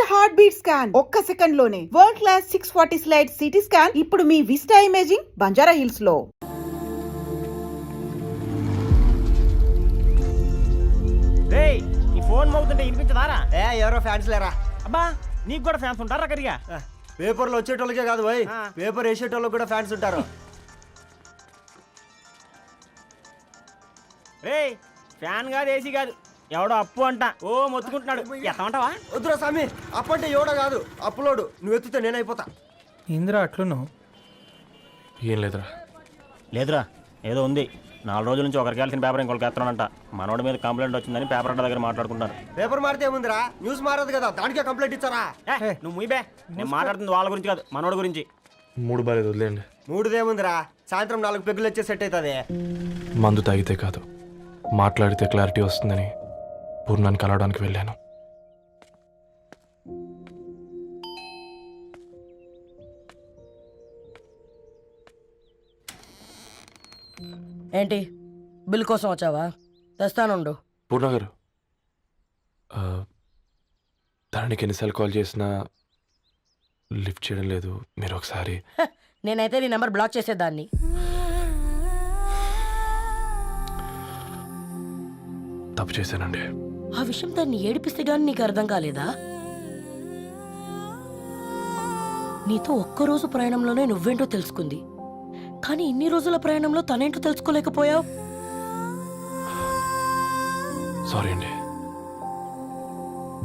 Heart beat scan ఒక్క second లోనే world class 640 slide CT scan ఇప్పుడు మీ విస్టా ఇమేజింగ్ బంజారా హిల్స్ లో. రేయ్ నీ ఫోన్ మోగుతుంటే వినిపించదారా? ఎవరో ఫ్యాన్స్ లేరా? అబ్బా నీకు కూడా ఫ్యాన్స్ ఉంటారా కరిగా? పేపర్లో వచ్చేటోళ్ళకే కాదు భయ్, పేపర్ వేసేటోళ్ళకి కూడా ఫ్యాన్స్ ఉంటారు. రేయ్ ఫ్యాన్ కాదు ఏసీ కాదు, ఎవడో అప్పు అంట ఓ మొత్తుకుంటున్నాడు. ఎత్తమంటావా? వద్దురా స్వామి, అప్పు అంటే ఎవడో కాదు అప్పులోడు. నువ్వు ఎత్తుతే నేనైపోతా. ఇందిరా అట్లును ఏం లేదురా. లేదురా ఏదో ఉంది. 4 రోజుల నుంచి ఒకరికి వెళ్ళిన పేపర్ ఇంకొకరికి ఎత్తనంట. మనోడి మీద కంప్లైంట్ వచ్చిందని పేపర్ అడ్డ దగ్గర మాట్లాడుకుంటారు. పేపర్ మారితే ఏముందిరా, న్యూస్ మారదు కదా, దానికే కంప్లైంట్ ఇచ్చారా? నువ్వు ముయ్యబే, నేను మాట్లాడుతుంది వాళ్ళ గురించి కాదు మనోడి గురించి. 3 బాలేదు వదిలేండి. 3దేముందిరా, సాయంత్రం 4 పెగ్గులు వచ్చే సెట్ అవుతుంది. మందు తాగితే కాదు మాట్లాడితే క్లారిటీ వస్తుందని పూర్ణాన్ని కలవడానికి వెళ్ళాను. ఏంటి బిల్ కోసం వచ్చావా? తెస్తానుండు. పూర్ణ గారు, తనకి ఎన్నిసార్లు కాల్ చేసినా లిఫ్ట్ చేయడం లేదు. మీరు ఒకసారి నేనైతే నీ నెంబర్ బ్లాక్ చేసేదాన్ని. తప్పు చేశానండి. ఆ విషయం దాన్ని ఏడిపిస్తే గానీ నీకు అర్థం కాలేదా? నీతో ఒక్కరోజు ప్రయాణంలోనే నువ్వేంటో తెలుసుకుంది, కానీ ఇన్ని రోజుల ప్రయాణంలో తనేంటో తెలుసుకోలేకపోయావు. సారీ అండి,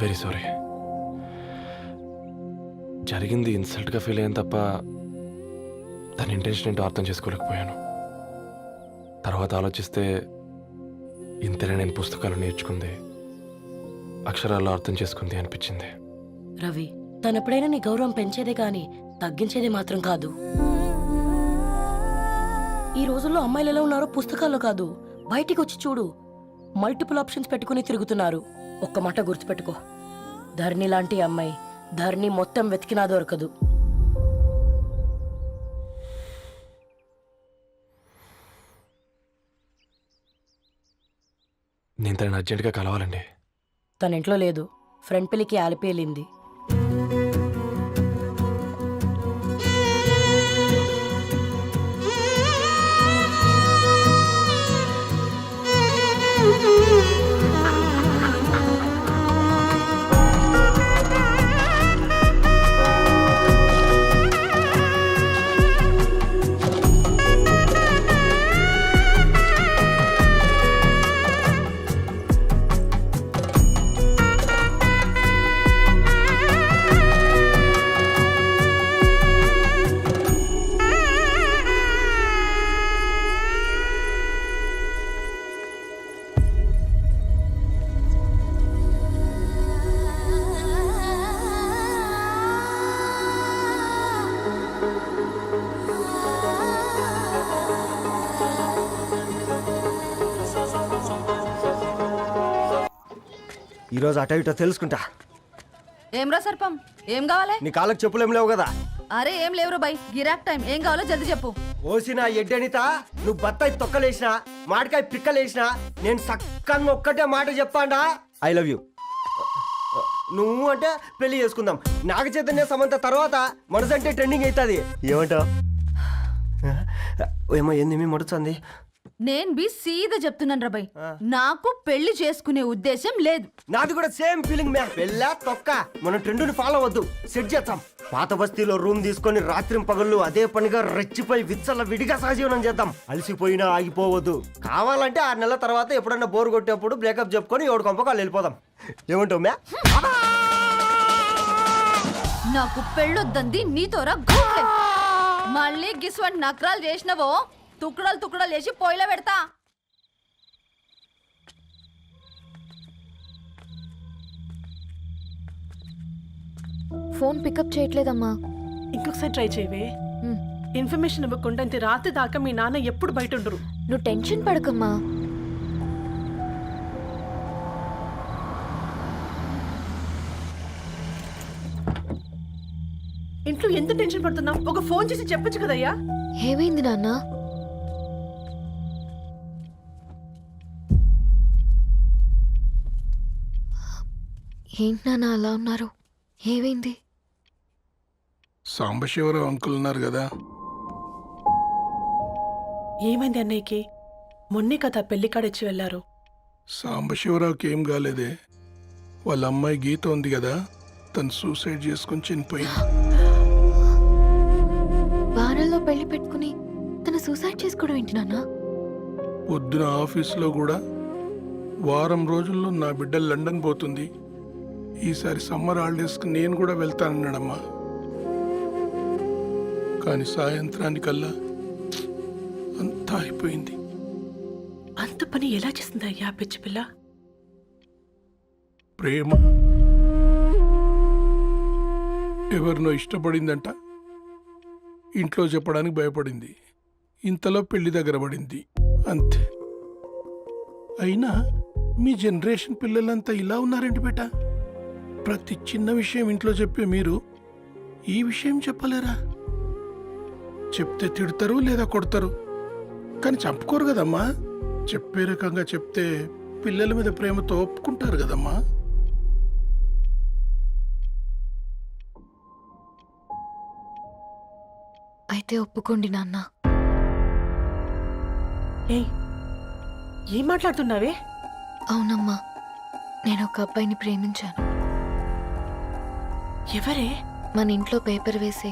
వెరీ సారీ. జరిగింది ఇన్సల్ట్గా ఫీల్ అయ్యాను తప్ప తన ఇంటెన్షన్ ఏంటో అర్థం చేసుకోలేకపోయాను. తర్వాత ఆలోచిస్తే ఇంతనే నేను పుస్తకాలు నేర్చుకుంది, అక్షరాల్లో అర్థం చేసుకుంది అనిపించింది. రవి, తనెప్పుడైనా నీ గౌరవం పెంచేదే గాని తగ్గించేదే మాత్రం కాదు. ఈ రోజుల్లో అమ్మాయిలు ఎలా ఉన్నారో పుస్తకాల్లో కాదు, బయటికి వచ్చి చూడు. మల్టిపుల్ ఆప్షన్స్ పెట్టుకుని తిరుగుతున్నారు. ఒక్క మాట గుర్తుపెట్టుకో, ధరణి లాంటి అమ్మాయి ధరణి మొత్తం వెతికినా దొరకదు. నేను తనని అర్జెంటుగా కలవాలండి. తన ఇంట్లో లేదు, ఫ్రెండ్ పెళ్లికి ఆలిపేలింది. ఈరోజు అటో ఇటో తెలుసుకుంటా. ఏమ్రా సర్పం, ఏం కావాలి? నీ కాళ్ళకి చెప్పులేం లేవు కదా? అరే ఏం లేవురా బై, గిరాక్ టైం. ఏం కావాలో జల్దీ చెప్పు. ఓసిన ఎడ్డనిత, నువ్వు బత్తాయి తొక్కలేసినా మాడికాయ పిక్కలేసినా నేను సక్కంగా ఒక్కటే మాట చెప్పాడా, ఐ లవ్ యూ. నువ్వు అంటే పెళ్లి చేసుకుందాం. నాగ చైతన్య సమంత తర్వాత మనసంటే ట్రెండింగ్ అవుతుంది. ఏమంటావు? ఏమో ఏంది మీ మొడుతుంది? నేను బి సీదా చెప్తున్నాను రా బై, నాకు పెళ్లి చేసుకునే ఉద్దేశం లేదు. నాది కూడా సేమ్ ఫీలింగ్ మ్యా. పెళ్ళా తొక్క, మనం ట్రెండ్ని ఫాలో అవద్దు, సెట్ చేద్దాం. పాత బస్తీలో రూమ్ తీసుకొని రాత్రి పగళ్ళు అదే పనిగా రెచ్చిపోయి విచ్చల విడిగా సహజీవనం చేద్దాం. అలసిపోయినా ఆగిపోవద్దు. కావాలంటే 6 నెలల తర్వాత ఎప్పుడన్నా బోర్ కొట్టేప్పుడు బ్రేకప్ చెప్పుకొని 7 కొంపకాలు వెళ్ళిపోదాం. ఏమంటావు మ్యా? నాకు పెళ్ళొద్దంది నీతోరా గూట్లే. మళ్ళీ గిస్వంటి నక్రాలు చేసినవో తుక్కడలు తుక్కడలు వేసి పొయ్యిలో పెడతా. ఫోన్ పికప్ చేయట్లేదమ్మా. ఇంకొకసారి ట్రై చేయవే. ఇన్ఫర్మేషన్ ఇవ్వకుండా ఇంత రాత్రి దాకా మీ నాన్న ఎప్పుడు బయట ఉండరు. నువ్వు టెన్షన్ పడకమ్మా. ఇంట్లో ఎంత టెన్షన్ పడుతున్నావు? ఒక ఫోన్ చేసి చెప్పొచ్చు కదయ్యా. ఏమైంది నాన్న? ఏంటి నాన్న అలా ఉన్నారు? ఏమైంది? సాంబశివరావు అంకుల్ ఉన్నారు కదా, ఏమైంది అన్నయ్యకి? మొన్నే కదా పెళ్లి కాడొచ్చి వెళ్ళారు. సాంబశివరావుకి ఏం కాలేదే. వాళ్ళ అమ్మాయి గీత ఉంది కదా, తను సూసైడ్ చేసుకుని చనిపోయింది. వారంలో పెళ్లి పెట్టుకుని తను సూసైడ్ చేసుకోవడం ఏంటి నాన్న? పొద్దున ఆఫీసులో కూడా వారం రోజుల్లో నా బిడ్డ లండన్ పోతుంది, ఈసారి సమ్మర్ హాలిడేస్కి నేను కూడా వెళ్తానన్నాడమ్మా. కానీ సాయంత్రానికల్లా అంతా అయిపోయింది. అంత పని ఎలా చేసింది అయ్యా పిచ్చి పిల్ల? ప్రేమ ఎవరినో ఇష్టపడిందంట, ఇంట్లో చెప్పడానికి భయపడింది. ఇంతలో పెళ్లి దగ్గర పడింది, అంతే. అయినా మీ జనరేషన్ పిల్లలంతా ఇలా ఉన్నారేంటి బేట? ప్రతి చిన్న విషయం ఇంట్లో చెప్పే మీరు ఈ విషయం చెప్పలేరా? చెప్తే తిడతారు లేదా కొడతారు, కానీ చంపుకోరు కదమ్మా. చెప్పే రకంగా చెప్తే పిల్లల మీద ప్రేమతో ఒప్పుకుంటారు కదమ్మా. అయితే ఒప్పుకోండి నాన్న. ఏయ్, ఏం మాట్లాడుతున్నావే? అవునమ్మా, నేను ఒక అబ్బాయిని ప్రేమించాను. ఎవరే? మన ఇంట్లో పేపర్ వేసే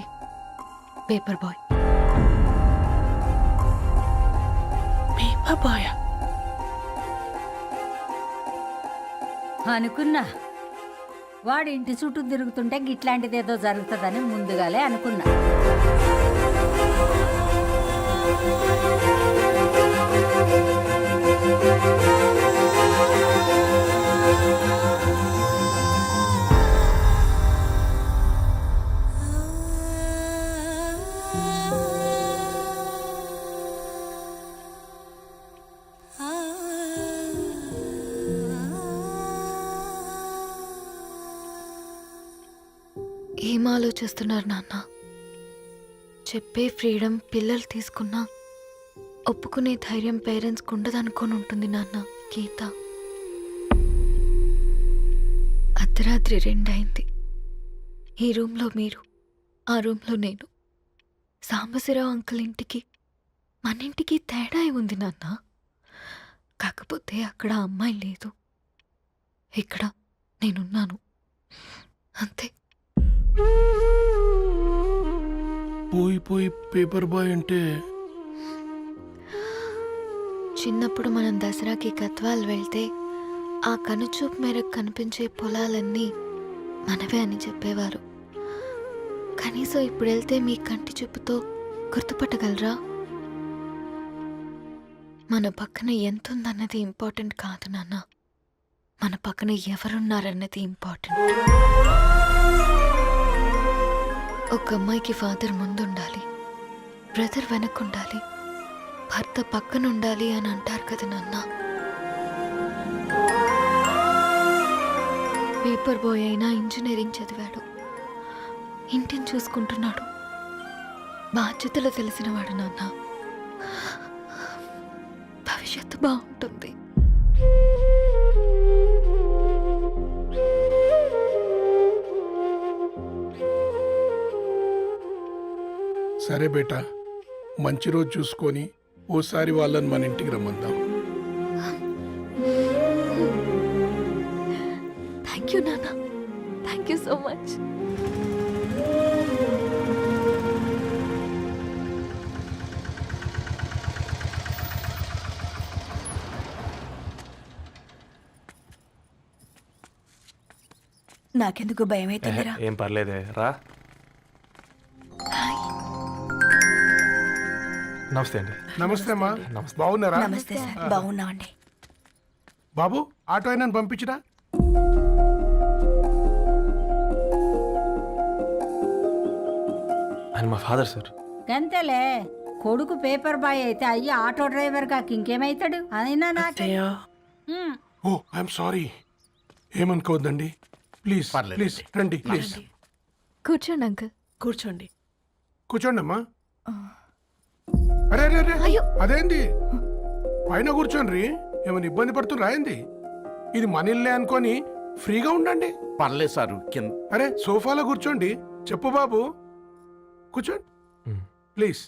పేపర్ బాయ్. Paper boy? అనుకున్నా వాడి ఇంటి చుట్టూ తిరుగుతుంటే గిట్లాంటిదేదో జరుగుతుందని ముందుగాలే అనుకున్నా. ఏం ఆలోచిస్తున్నారు నాన్న? చెప్పే ఫ్రీడమ్ పిల్లలు తీసుకున్నా ఒప్పుకునే ధైర్యం పేరెంట్స్కి ఉండదనుకొని ఉంటుంది నాన్న. గీత అర్ధరాత్రి 2 అయింది. ఈ రూమ్లో మీరు, ఆ రూమ్లో నేను. సాంబశివరావు అంకుల్ ఇంటికి మన ఇంటికి తేడా ఉంది నాన్న. కాకపోతే అక్కడ ఆ అమ్మాయి లేదు, ఇక్కడ నేనున్నాను, అంతే. పోయి పోయి పేపర్ బాయ్ అంటే చిన్నప్పుడు మనం దసరాకి కత్వాల్ వెళ్తే ఆ కనుచూపు మేరకు కనిపించే పొలాలన్నీ మనవే అని చెప్పేవారు. కనీసం ఇప్పుడు వెళ్తే మీ కంటి చూపుతో గుర్తుపట్టగలరా? మన పక్కన ఎంతుందన్నది ఇంపార్టెంట్ కాదు నాన్న, మన పక్కన ఎవరున్నారన్నది ఇంపార్టెంట్. ఒక అమ్మాయికి ఫాదర్ ముందుండాలి, బ్రదర్ వెనకుండాలి, భర్త పక్కన ఉండాలి అని అంటారు కదా నాన్న. పేపర్ బాయ్ అయినా ఇంజనీరింగ్ చదివాడు, ఇంటిని చూసుకుంటున్నాడు, బాధ్యతలు తెలిసినవాడు నాన్న. భవిష్యత్తు బాగుంటుంది. సరే బేటా, మంచి రోజు చూసుకొని ఓసారి వాళ్ళని మన ఇంటికి రమ్మందాం. థ్యాంక్ యూ నాన్న, థ్యాంక్ యూ సో మచ్. నాకెందుకు భయం అవుతుందిరా? ఏం పర్లేదే, రా. నమస్తే అండి. నమస్తే అమ్మా, బాగున్నారా? నమస్తే సార్, బాగున్నామండి. బాబు, ఆటో అయినా పంపించినా? ఆయన మా ఫాదర్ సార్. గంతేలే, కొడుకు పేపర్ బాయ్ అయితే అయ్యి ఆటో డ్రైవర్ కాకి ఇంకేమైతాడు? అయినా నాకే అత్తయ్య, ఓ ఐఎమ్ సారీ, ఏమనుకోవద్దండి. ప్లీజ్ ప్లీజ్ రండి, ప్లీజ్ కూర్చోండి అంకుల్. కూర్చోండి. కూర్చోండి అమ్మా. అరే అరే అరే, అయ్యో. అదేంది పైన కూర్చోండి, ఏమైనా ఇబ్బంది పడుతున్నా ఏంది? ఇది మన ఇల్లే అనుకొని ఫ్రీగా ఉండండి. పర్లేదు సారు కింద. అరే సోఫాలో కూర్చోండి. చెప్పు బాబు, కూర్చోండి ప్లీజ్.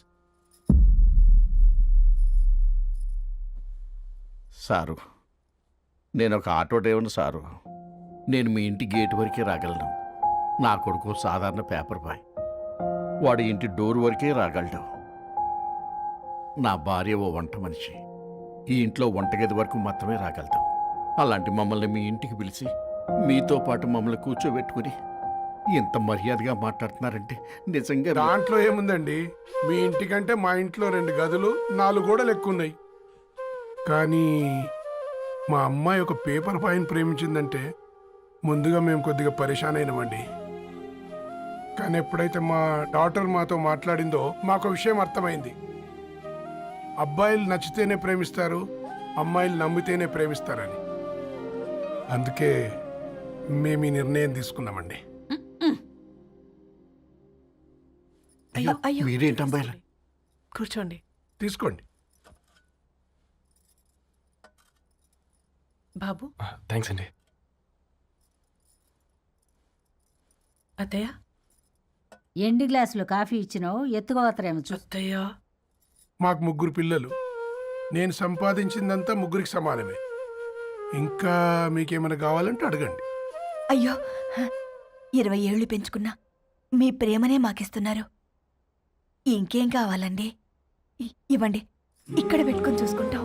సారు, నేను ఒక ఆటో డ్రైవర్ని సారు. నేను మీ ఇంటి గేట్ వరకే రాగలను. నా కొడుకు సాధారణ పేపర్ బాయ్, వాడి ఇంటి డోర్ వరకే రాగలడు. నా భార్య ఓ వంట మనిషి, ఈ ఇంట్లో వంటగది వరకు మాత్రమే రాగలదు. అలాంటి మమ్మల్ని మీ ఇంటికి పిలిచి మీతో పాటు మమ్మల్ని కూర్చోబెట్టుకుని ఎంత మర్యాదగా మాట్లాడుతున్నారంటే నిజంగా దాంట్లో ఏముందండి, మీ ఇంటికంటే మా ఇంట్లో 2 గదులు 4 గోడలు ఎక్కువ ఉన్నాయి. కానీ మా అమ్మాయి ఒక పేపర్ బాయ్ని ప్రేమించిందంటే ముందుగా మేము కొద్దిగా పరేషాన్ అయినామండి. కానీ ఎప్పుడైతే మా డాటర్ మాతో మాట్లాడిందో మాకు విషయం అర్థమైంది. అబ్బాయిలు నచ్చితేనే ప్రేమిస్తారు, అమ్మాయిలు నమ్మితేనే ప్రేమిస్తారని. అందుకే మేము ఈ నిర్ణయం తీసుకున్నామండి. అయ్యో మీరేంటి అమ్మాయిలు? కూర్చోండి. తీసుకోండి. బాబు, థ్యాంక్స్ అండి. అత్తయ్య. ఎండు గ్లాసులో కాఫీ ఇచ్చినావు, ఎత్తుకోవతరేమో చూ. అత్తయ్య. మాకు 3 పిల్లలు. నేను సంపాదించిందంతా 3కి సమానమే. ఇంకా మీకేమైనా కావాలంటే అడగండి. అయ్యో 20 ఏళ్ళు పెంచుకున్నా మీ ప్రేమనే మాకిస్తున్నారు. ఇంకేం కావాలండి? ఇవ్వండి, ఇక్కడ పెట్టుకొని చూసుకుంటాం.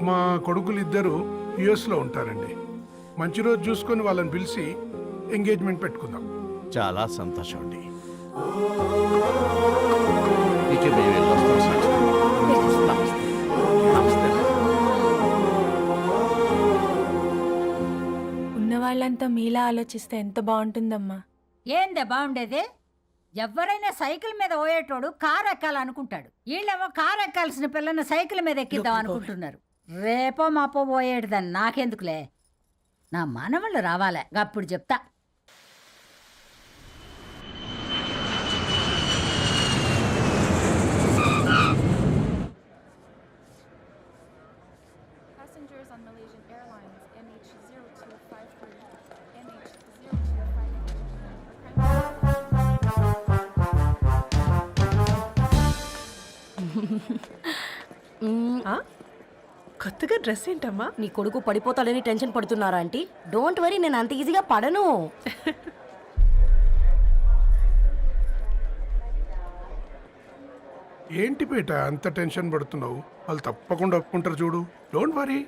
మా కొడుకులు 2 యుఎస్లో ఉంటారండి. మంచి రోజు చూసుకొని వాళ్ళని పిలిచి ఎంగేజ్మెంట్ పెట్టుకుందాం. చాలా సంతోషం అండి. ఇక మేము వెళ్ళొస్తాం సార్. నమస్తే. నమస్తే. ఉన్న వాళ్ళంతా మీలా ఆలోచిస్తే ఎంత బాగుంటుందమ్మా. ఏందే బాగుండేది? ఎవరైనా సైకిల్ మీద పోయేటోడు కారు ఎక్కాలనుకుంటాడు. వీళ్ళేమో కారు ఎక్కాల్సిన పిల్లని సైకిల్ మీద ఎక్కిద్దాం అనుకుంటున్నారు. రేపో మాపో పోయేటిదని నాకెందుకులే, నా మనవళ్ళు రావాలే, అప్పుడు చెప్తా. కొత్తగా డ్రెస్ ఏంటమ్మా? నీ కొడుకు పడిపోతాడని టెన్షన్ పడుతున్నారా ఆంటీ? డోంట్ వరీ, నేను అంత ఈజీగా పడను. ఏంటి పేట అంత టెన్షన్ పడుతున్నావు? వాళ్ళు తప్పకుండా ఒప్పుకుంటారు చూడు. Don't worry.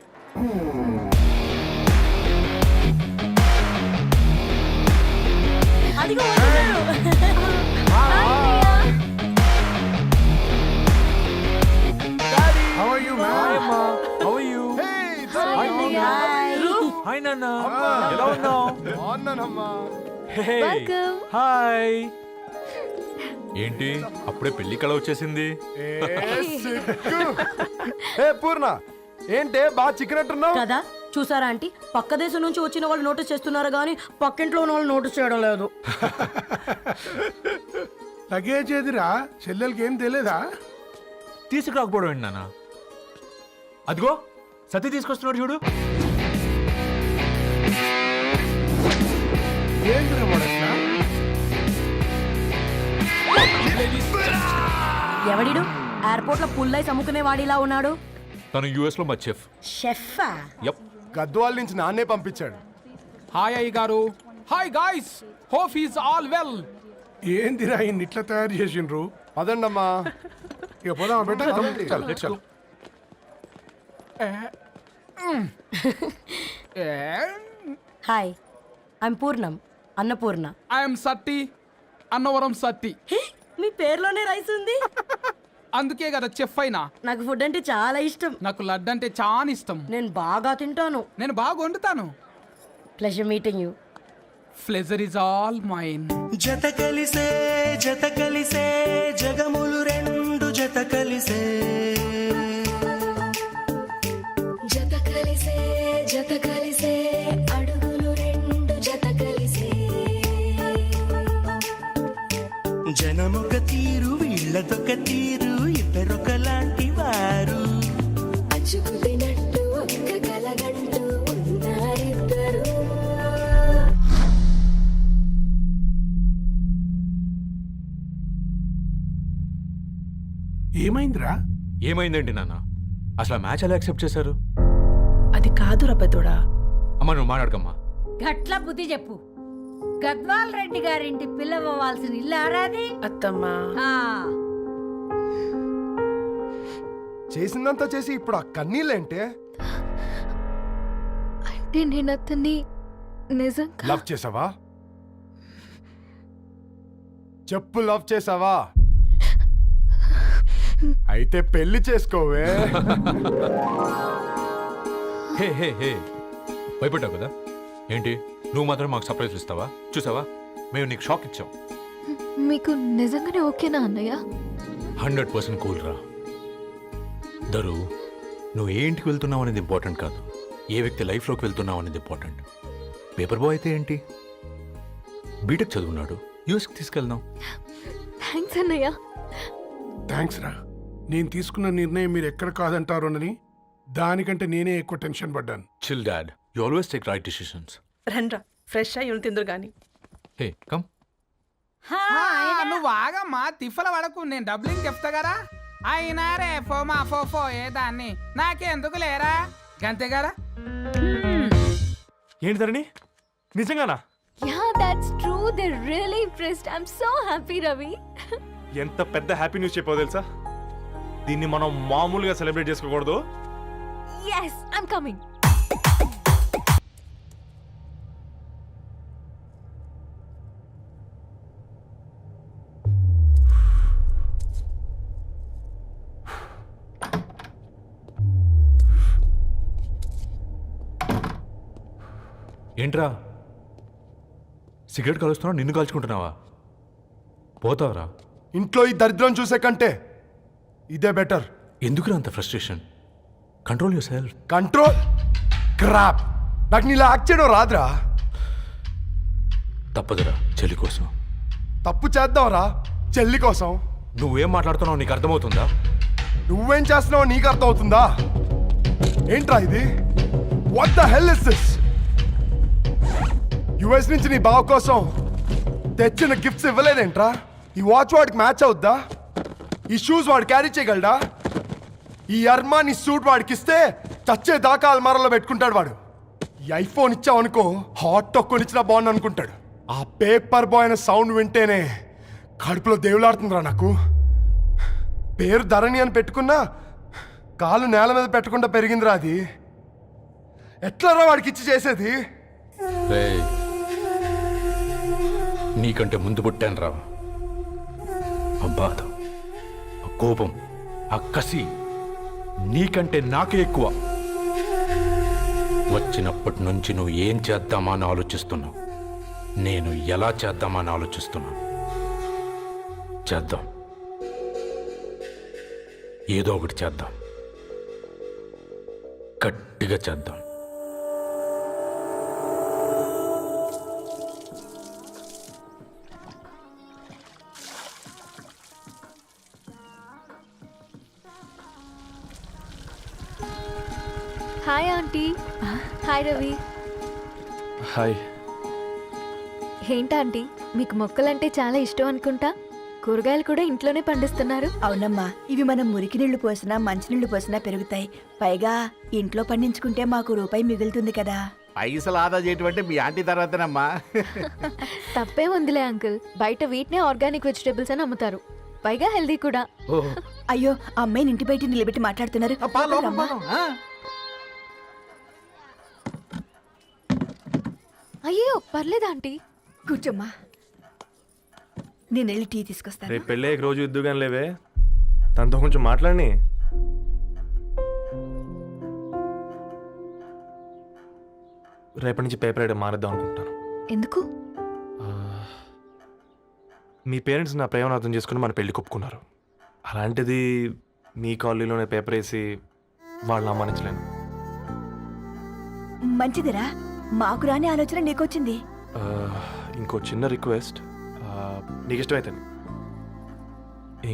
అదిగో వస్తున్నారు. How are you, man? Hi నాన్న, ఎలా ఉన్నావు? హాయ్. ఏంటి అప్పుడే పెళ్లి కళ వచ్చేసింది? పూర్ణ ఏంటే బాగా చిక్కినట్టున్నావు కదా, చూసారా ఆంటీ? పక్క దేశం నుంచి వచ్చిన వాళ్ళు నోటీస్ చేస్తున్నారు కానీ పక్కింట్లో ఉన్న వాళ్ళు నోటీస్ చేయడం లేదు. లగేజ్ ఏదిరా? చెల్లెలకి ఏం తెలియదా? తీసుకురాకపోవడం ఏంటి నాన్న? అదిగో సతీ తీసుకొస్తున్నాడు చూడు. ఏంటిరా వాడట్లా? ఎవడిడు ఎయిర్పోర్ట్ లో పుల్లై అమ్ముకునే వాడిలా ఉన్నాడు? తను యుఎస్ లో మా చెఫ్. షెఫా? యప్. గద్వాల నుంచి నాన్నే పంపించాడు. హాయ్ అయ్య గారు. Hi guys, hope is all well. ఏందిరా ఇన్ని ఇట్లా తయారు చేసిండ్రు? అదండమ్మా. ఇక పోదామా బెట్ట? చల్. హాయ్, ఐమ్ పూర్ణం, అన్నపూర్ణ. ఐఎమ్ సత్తి, అన్నవరం సత్తి. మీ పేరులోనే రైస్ ఉంది. అందుకే కదా చెఫ్ అయినా. నాకు ఫుడ్ అంటే చాలా ఇష్టం. నాకు లడ్డు అంటే చాలా ఇష్టం. నేను బాగా తింటాను. నేను బాగా వండుతాను. Pleasure meeting you. Pleasure is all mine. జత కలిసే జగములు 2 జత కలిసే. జత కలిసే అడుగులు 2 జత కలిసే. జనమొక తీరు, వీళ్ళదొక తీరు, ఇద్దరొకలాంటి వారు. అచ్చుకు తినట్టు ఒక్క కలగంటూ ఉన్నారిద్దరు. ఏమైందిరా? ఏమైందేంటి నాన్న? అసలు ఆ మ్యాచ్ ఎలా యాక్సెప్ట్ చేశారు? అది కాదు రబ్బతోడా. అమ్మ నువ్వు మాట్లాడకమ్మా. గట్ల బుద్ధి చెప్పు. గద్వాల్ రెడ్డి గారింటి పిల్లవ్వాల్సిన ఇల్లు ఆరాది. అత్తమ్మా చేసిందంతా చేసి ఇప్పుడు ఆ కన్నీళ్ళేంటే? అంటే నేను అతన్ని నిజంగా లవ్ చేసావా? చెప్పు, లవ్ చేసావా? అయితే పెళ్లి చేసుకోవే. హే హే హే భయపడ్డావు కదా ఏంటి? నువ్వు మాత్రం మాకు సర్ప్రైజ్ ఇస్తావా? చూసావా, మేము నీకు షాక్ ఇచ్చాం. మీకు నిజంగానే ఓకేనా అన్నయ్య? 100% కూల్ రా. దరు, నువ్వు ఏ ఇంటికి వెళ్తున్నావు అనేది ఇంపార్టెంట్ కాదు, ఏ వ్యక్తి లైఫ్లోకి వెళ్తున్నావు అనేది ఇంపార్టెంట్. పేపర్ బాయ్ అయితే ఏంటి, బీటెక్ చదువున్నాడు, యూఎస్కి తీసుకెళ్దాం. థ్యాంక్స్ అన్నయ్య. థ్యాంక్స్ రా. నేను తీసుకున్న నిర్ణయం మీరు ఎక్కడ కాదంటారోనని దానికంటే నేనే ఎక్కువ టెన్షన్ పడ్డాను. Chill dad, you always take right decisions. రండ్రా, ఫ్రెష్ అయ్యి ఉండి తిందురు గాని. Hey come. నువ్వు ఆగమ్మా, తిఫల పడకు, నేను డబ్లింగ్ చెప్తా కదా. అయినా రే ఫో మా ఫో ఏ దాన్ని నాకెందుకు లేరా గంతే కదా. ఏంటి ధరణి, నిజంగానా? Yeah, that's true. They're really impressed. I'm so happy, Ravi. ఎంత పెద్ద హ్యాపీ న్యూస్ చెప్పావు తెలుసా? దీన్ని మనం మామూలుగా సెలబ్రేట్ చేసుకోకూడదు. Yes, I'm coming. ఏంట్రా సిగరెట్ కాలుస్తున్నావు, నిన్ను కాల్చుకుంటున్నావా? పోతావరా? ఇంట్లో ఈ దరిద్రం చూసే కంటే ఇదే బెటర్. ఎందుకురా అంత frustration? Control your self. Control crap. నాకు నీలా యాక్ట్ చేయడం రాదురా. తప్పదురా, చెల్లి కోసం. తప్పు చేద్దాంరా చెల్లి కోసం. నువ్వేం మాట్లాడుతున్నావు నీకు అర్థమవుతుందా? నువ్వేం చేస్తున్నావో నీకు అర్థమవుతుందా? ఏంట్రా ఇది? What the hell is this? US నుంచి నీ బావ కోసం తెచ్చిన గిఫ్ట్స్ ఇవ్వలేదేంట్రా? ఈ వాచ్ వాడికి మ్యాచ్ అవుద్దా? ఈ షూస్ వాడు క్యారీ చేయగలడా? ఈ అర్మానీ సూట్ వాడికి ఇస్తే చచ్చే దాకా అల్మారాలో పెట్టుకుంటాడు వాడు. ఈ ఐఫోన్ ఇచ్చావనుకో హాట్ టాక్ కొనిచ్చినా బాగుంది అనుకుంటాడు. ఆ పేపర్ బాయ్ అనే సౌండ్ వింటేనే కడుపులో దేవులాడుతుందిరా నాకు. పేరు ధరణి అని పెట్టుకున్నా కాలు నేల మీద పెట్టకుండా పెరిగిందిరా అది. ఎట్లరా వాడికి ఇచ్చి చేసేది? నీకంటే ముందు పుట్టాను రా. ఆ బాధ, ఆ కోపం, ఆ కసి నీకంటే నాకే ఎక్కువ. వచ్చినప్పటి నుంచి నువ్వు ఏం చేద్దామా అని ఆలోచిస్తున్నావు, నేను ఎలా చేద్దామా అని ఆలోచిస్తున్నాను. చేద్దాం, ఏదో ఒకటి చేద్దాం, గట్టిగా చేద్దాం. Hi aunty. Hi Ravi. Hi. ఏంటా ఆంటీ, మీకు మొక్కలంటే చాలా ఇష్టం అనుకుంటా. కూరగాయలు కూడా ఇంట్లోనే పండిస్తున్నారు. అవునమ్మా, ఇవి మనం మురికి నీళ్లు పోసినా మంచినీళ్లు పోసినా పెరుగుతాయి. పైగా ఇంట్లో పండించుకుంటే మాకు రూపాయి మిగులుతుంది కదా. పైసలు ఆదా చేయటం అంటే మీ ఆంటీ తర్వాతనమ్మా. తప్పే ఉందిలే అంకుల్, బయట వీటినే ఆర్గానిక్ వెజిటేబుల్స్ అని అమ్ముతారు, పైగా హెల్దీ కూడా. అయ్యో, అమ్మాయిని ఇంటి బయట నిలబెట్టి మాట్లాడుతున్నారు. అయ్యో పర్లేదు ఆంటీ, కూర్చోమ్మా, నేను వెళ్ళి టీ తీసుకొస్తాను. రేపు పెళ్ళే రోజు ఇద్దుగాని లేవే, తనతో కొంచెం మాట్లాడి. రేపటి నుంచి పేపర్ రైడ్ మానేద్దాం అనుకుంటాను. ఎందుకు? మీ పేరెంట్స్ నా ప్రేమను అర్థం చేసుకుని మన పెళ్లి కొప్పుకున్నారు. అలాంటిది మీ కాలనీలోనే పేపర్ వేసి వాళ్ళని అమ్మానించలేను. మంచిదిరా, మాకు రాని ఆలోచన నీకొచ్చింది. ఇంకో చిన్న రిక్వెస్ట్, నీకు ఇష్టమైతే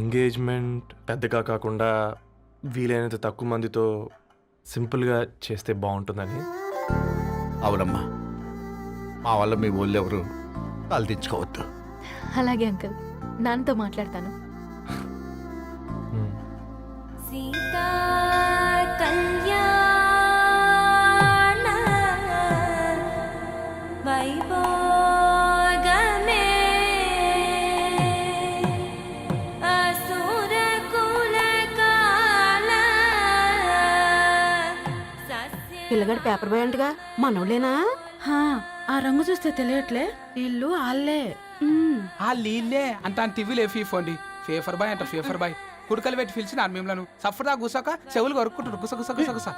ఎంగేజ్మెంట్ పెద్దగా కాకుండా వీలైనంత తక్కువ మందితో సింపుల్గా చేస్తే బాగుంటుందని. అవునమ్మా, మా వల్ల మీ ఊళ్ళో ఎవరు తల తెచ్చుకోవద్దు. అలాగే అంకుల్, నాన్నతో మాట్లాడతాను. పిల్లగాడు పేపర్ బాయ్ అంటగా మనోళ్ళేనా? ఆ రంగు చూస్తే తెలియట్లే ఇల్లు ఆళ్ళే. ఆ లీళ్ళే అంత టీవీలో ఫీఫోండి ఫేఫర్ బాయ్ అంట ఫేఫర్ బాయ్ కుడుకలు పెట్టి పిలిచిన మిమ్మల్ని సఫర్దా గుసక చెవులు కొరుక్కుంటారు గుస గుస గుస గుస.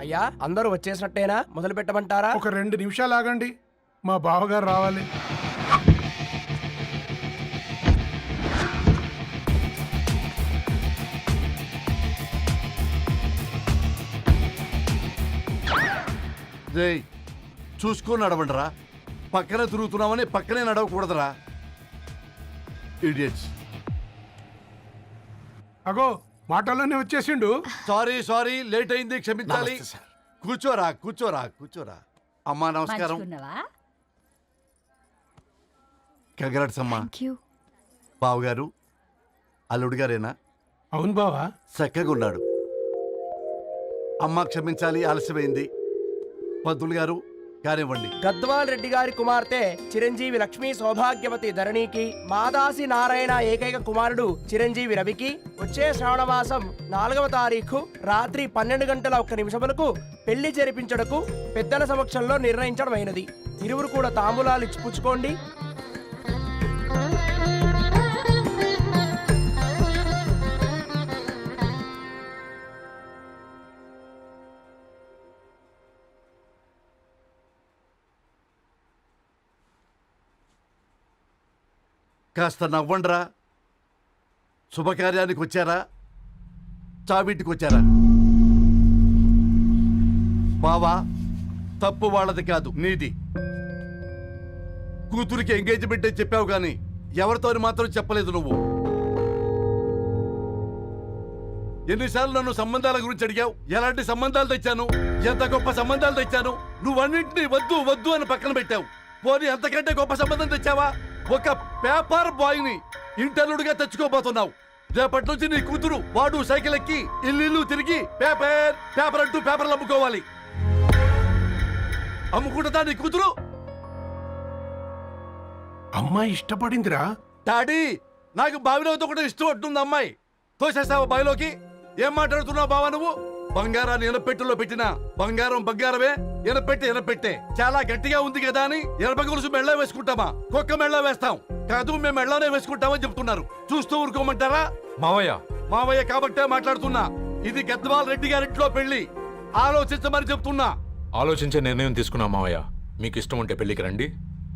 అయ్యా అందరూ వచ్చేసినట్టేనా? మొదలు పెట్టమంటారా? ఒక 2 నిమిషాలు ఆగండి, మా బావగారు రావాలి. రేయ్, చూసుకొని నడవండిరా. పక్కనే తిరుగుతున్నామని పక్కనే నడవకూడదురా. ఇడియట్స్. అగో మాటల్లోనే వచ్చేసిండు. సారీ లేట్ అయింది, క్షమించాలి. కూర్చోరా కూర్చోరా కూర్చోరా. అమ్మా నమస్కారం. పంచుకున్నావా? కంగ్రాట్స్ అమ్మా. బావగారు అల్లుడు గారేనా? అవును బావా. చక్కగా ఉన్నాడు. అమ్మ క్షమించాలి, ఆలస్యమైంది. పంతులు గారు కానివ్వండి. గద్వాల్ రెడ్డి గారి కుమార్తె చిరంజీవి లక్ష్మీ సౌభాగ్యవతి ధరణికి, మాదాసి నారాయణ ఏకైక కుమారుడు చిరంజీవి రవికి వచ్చే శ్రావణమాసం 4వ తారీఖు రాత్రి 12:01 పెళ్లి జరిపించడకు పెద్దల సమక్షంలో నిర్ణయించడమైనది. ఇరువురు కూడా తాంబూలాలు ఇచ్చి పుచ్చుకోండి. కాస్త నవ్వండ్రా. శుభకార్యానికి వచ్చారా, చావింటికి వచ్చారా? బావా, తప్పు వాళ్ళది కాదు, నీది. కూతురికి ఎంగేజ్మెంట్ అని చెప్పావు కానీ ఎవరితో మాత్రం చెప్పలేదు నువ్వు. ఎన్నిసార్లు నన్ను సంబంధాల గురించి అడిగావు? ఎలాంటి సంబంధాలు తెచ్చాను, ఎంత గొప్ప సంబంధాలు తెచ్చాను. నువ్వన్నింటినీ వద్దు వద్దు అని పక్కన పెట్టావు. పోనీ అంతకంటే గొప్ప సంబంధం తెచ్చావా? ఒక పేపర్ బాయ్ ని ఇంటర్లుడిగా తెచ్చుకోబోతున్నావు. రేపటి నుంచి నీ కూతురు వాడు సైకిల్ ఎక్కి ఇల్లు తిరిగి పేపర్ అంటూ పేపర్లు అమ్ముకోవాలి. అమ్ముకుంటుందా నీ కూతురు? అమ్మాయి ఇష్టపడిందిరా. డాడీ, నాకు బావిలోతో కూడా ఇష్టం అంటుంది అమ్మాయి. తోసేస్తావా బావిలోకి? ఏం మాట్లాడుతున్నావు బావా నువ్వు? బంగారాన్ని ఎనపెట్టులో పెట్టినా బంగారం బంగారమే, ఎనపెట్టే చాలా గట్టిగా ఉంది కదా అని ఎనప గొలుసు మెళ్ళ వేసుకుంటామా? కుక్క మెళ్ళ వేస్తాం కాదు, మేము మెళ్ళనే వేసుకుంటామని చెప్తున్నారు. చూస్తూ ఊరుకోమంటారా? మావయ్య కాబట్టే మాట్లాడుతున్నా. ఇది గద్వాల్ రెడ్డి గారింట్లో పెళ్లి. ఆలోచించమని చెప్తున్నా. ఆలోచించే నిర్ణయం తీసుకున్నా మావయ్య. మీకు ఇష్టం ఉంటే పెళ్లికి రండి,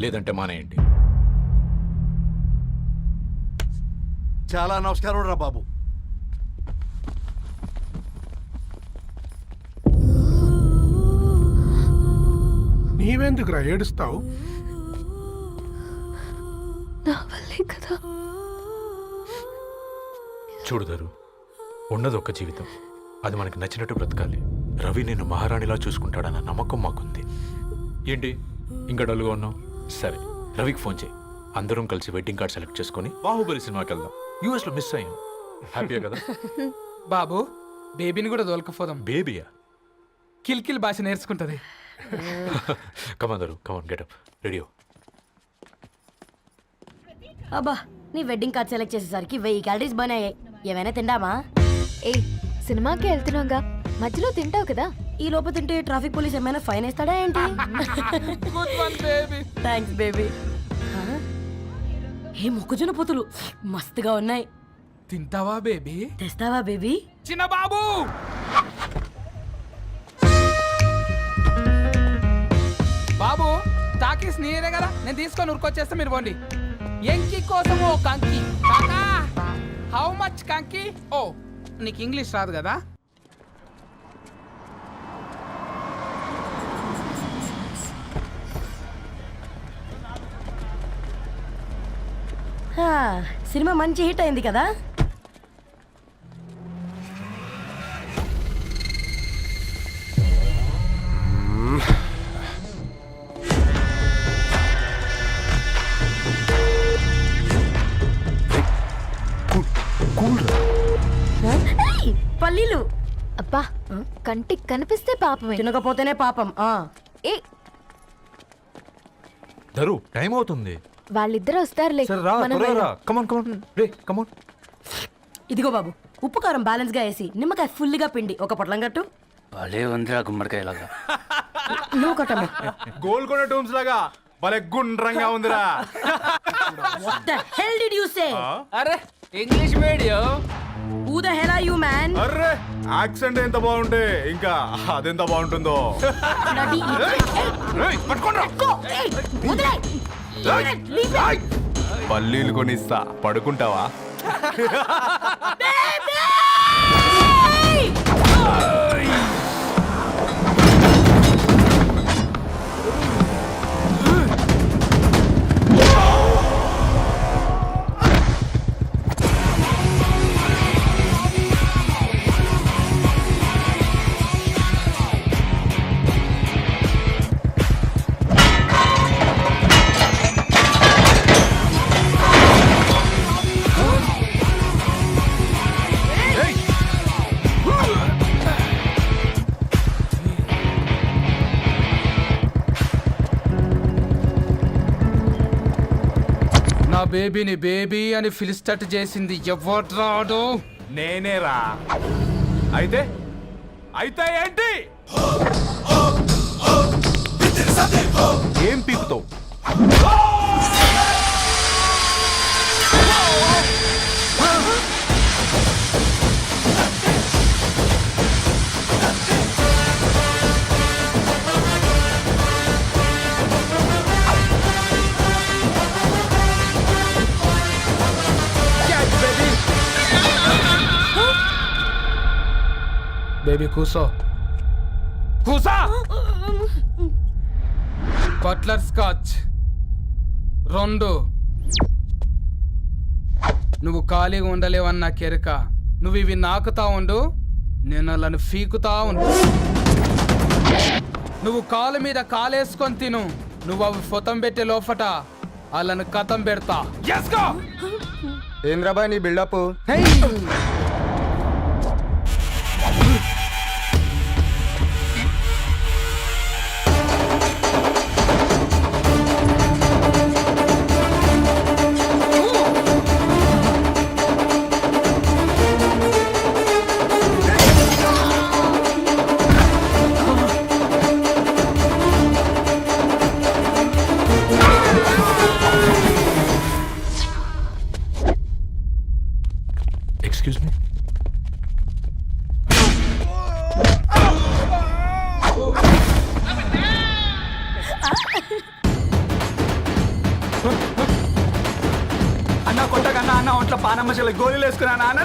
లేదంటే మానేయండి. చాలా నమస్కారం రా బాబు. నీవెందుకురా ఏడుస్తావు? నా వల్లే కదా. చూడుదారు, ఉన్నది ఒక్క జీవితం, అది మనకి నచ్చినట్టు బ్రతకాలి. రవి నేను మహారాణిలా చూసుకుంటాడన్న నమ్మకం మాకుంది. ఏంటి ఇంకా డల్గా ఉన్నావు? సరే, రవికి ఫోన్ చేయి. అందరం కలిసి వెడ్డింగ్ కార్డ్ సెలెక్ట్ చేసుకుని బాహుబలి సినిమాకి వెళ్దాం. యూఎస్లో మిస్ అయ్యాం. హ్యాపీయా కదా? బాబు, బేబీని కూడా దొలకపోదాం. బేబీయా? కిల్కిల్ భాష నేర్చుకుంటది. కమాందరు, కమాన్ గెటప్ రెడీ. అబ్బా, నీ వెడ్డింగ్ కార్డ్ సెలెక్ట్ చేసేసరికి 1000 క్యాలరీస్ బర్న్ అయ్యాయి. ఏమైనా తిండామా? ఏ సినిమాకి వెళ్తున్నాగా, మధ్యలో తింటావు కదా. ఈ లోపు తింటే ట్రాఫిక్ పోలీస్ ఏమైనా ఫైన్ వేస్తాడా ఏంటి? Thanks baby. ఏ మొక్కజొన్న పొతులు మస్తుగా ఉన్నాయి. తింటావా బేబీ? తెస్తావా బేబీ? చిన్న బాబు, బాబు టాకీస్ నీరే కదా, నేను తీసుకొని ఉరికొచ్చేస్తే మీరు పోండి. ఎంకి కోసం ఓ కంకి. కాకా, హౌ మచ్ కంకి? ఓ, నీకు ఇంగ్లీష్ రాదు కదా? సినిమా మంచి హిట్ అయింది కదా. పల్లీలు. అబ్బా, కంటికి కనిపిస్తే పాపమే, తినకపోతేనే పాపం. ఏ దరు, టైం అవుతుంది. వాళ్ళిద్దరూ వస్తారులే మనం వెళ్దాం. కమాన్ కమాన్ రే కమాన్. ఇదిగో బాబు, ఉప్పు కారం బ్యాలెన్స్ గా వేసి నిమ్మకాయ ఫుల్ గా పిండి ఒక పొట్లం కట్టు. భలే ఉందిరా గుమ్మడికాయలాగా. నువ్వు కట్టమ్మా. గోల్కొండ టూమ్స్ లాగా భలే గుండ్రంగా ఉందిరా. What the hell did you say? అరే English medium. Who the hell are you, man? Array accent ఎంత బాగుంటే ఇంకా అదెంత బాగుంటుందో. Bloody idiot. Go. Hey, వదిలేయ్. Leave it. పల్లీలు కొనిస్తా, పడుకుంటావా? నా బేబీని బేబీ అని ఫిలిస్టట్ చేసింది ఎవడ్రాడు? నేనేరా. అయితే అయితే ఏంటి? ఏం పీకుతావు? బేబీ కూసో. కూసా. Butler scotch 2. నువ్వు ఖాళీగా ఉండలేవన్న కెరక. నువ్వు ఇవి నాకుతా ఉండు, నేను వాళ్ళని ఫీకుతా ఉండు. నువ్వు కాలు మీద కాలేసుకొని తిను. నువ్వు అవి ఫొతం పెట్టే లోపట వాళ్ళని కథం పెడతా. ఏంద్రాబాయ్ నీ బిల్డప్? Excuse me. అన్న కొట్టకన్నా అన్న ఒంట్లో పానమ్మశల గోళీలు వేసుకున్నాను అన్న.